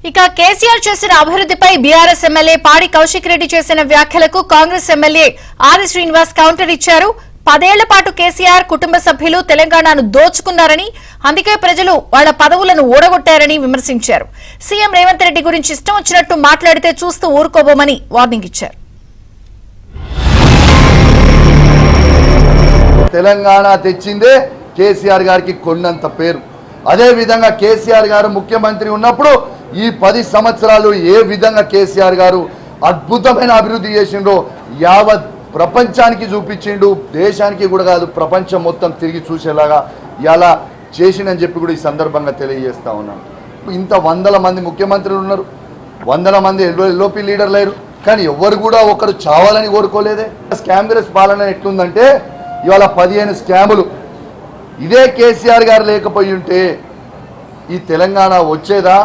ఇక కేసీఆర్ చేసిన అభివృద్ధిపై బీఆర్ఎస్ ఎమ్మెల్యే పాడి కౌశిక్ రెడ్డి చేసిన వ్యాఖ్యలకు కాంగ్రెస్ ఎమ్మెల్యే ఆది శ్రీనివాస్ కౌంటర్ ఇచ్చారు. 10 ఏళ్ల పాటు కేసీఆర్ కుటుంబ సభ్యులు తెలంగాణను దోచుకున్నారని, అందుకే ప్రజలు వాళ్ల పదవులను ఓడగొట్టారని విమర్శించారు. సీఎం రేవంత్ రెడ్డి గురించి ఇష్టం వచ్చినట్టు మాట్లాడితే చూస్తూ ఊరుకోబోమని వార్నింగ్ ఇచ్చారు. తెలంగాణ తెచ్చిందే కేసీఆర్ గారికి కొన్నంత పేరు. అదే విధంగా కేసీఆర్ గారు ముఖ్యమంత్రి ఉన్నప్పుడు ఈ 10 సంవత్సరాలు ఏ విధంగా కేసీఆర్ గారు అద్భుతమైన అభివృద్ధి చేసిండో యావత్ ప్రపంచానికి చూపించిండు. దేశానికి కూడా కాదు, ప్రపంచం మొత్తం తిరిగి చూసేలాగా ఎలా చేసిండని చెప్పి కూడా ఈ సందర్భంగా తెలియజేస్తా ఉన్నాను. ఇంత 100 మంది ముఖ్యమంత్రులు ఉన్నారు, 100 మంది ఎల్ఓపి లీడర్లు లేరు, కానీ ఎవరు కూడా ఒకరు చావాలని కోరుకోలేదే. కాంగ్రెస్ పాలన ఎట్లుందంటే ఇవాళ 15 స్కాములు. ఇదే కేసీఆర్ గారు లేకపోయి ఉంటే ఈ తెలంగాణ వచ్చేదా?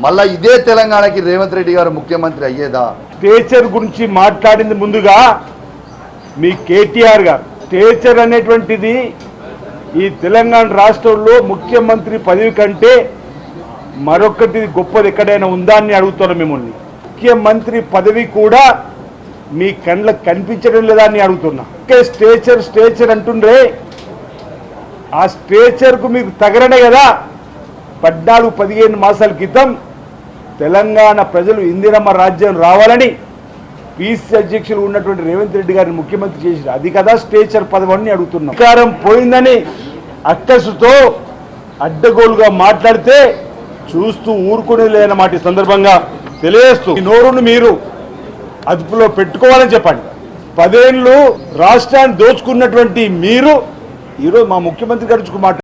మళ్ళా ఇదే తెలంగాణకి రేవంత్ రెడ్డి గారు ముఖ్యమంత్రి అయ్యేదా? స్టేచర్ గురించి మాట్లాడింది ముందుగా మీ కేటీఆర్ గారు. స్టేచర్ అనేటువంటిది ఈ తెలంగాణ రాష్ట్రంలో ముఖ్యమంత్రి పదవి కంటే మరొకటి గొప్పది ఎక్కడైనా ఉందా అని అడుగుతున్నాం మిమ్మల్ని. ముఖ్యమంత్రి పదవి కూడా మీ కళ్ళకు కనిపించడం లేదా అని అడుగుతున్నా. స్టేచర్ స్టేచర్ అంటుండ్రే, ఆ స్టేచర్కు మీకు తగరనే కదా 14-15 మాసాల క్రితం తెలంగాణ ప్రజలు ఇందిరమ్మ రాజ్యం రావాలని పీసీ అధ్యక్షులు ఉన్నటువంటి రేవంత్ రెడ్డి గారిని ముఖ్యమంత్రి చేశారు. అది కదా స్టేచర్ పదవిని అడుగుతున్నాం. అధికారం పోయిందని అక్కసుతో అడ్డగోలుగా మాట్లాడితే చూస్తూ ఊరుకునే లేనమాట ఈ సందర్భంగా తెలియజేస్తూ ఈ నోరును మీరు అదుపులో పెట్టుకోవాలని చెప్పండి. 10 ఏళ్ళు రాష్ట్రాన్ని దోచుకున్నటువంటి మీరు ఈరోజు మా ముఖ్యమంత్రి గారి గురించి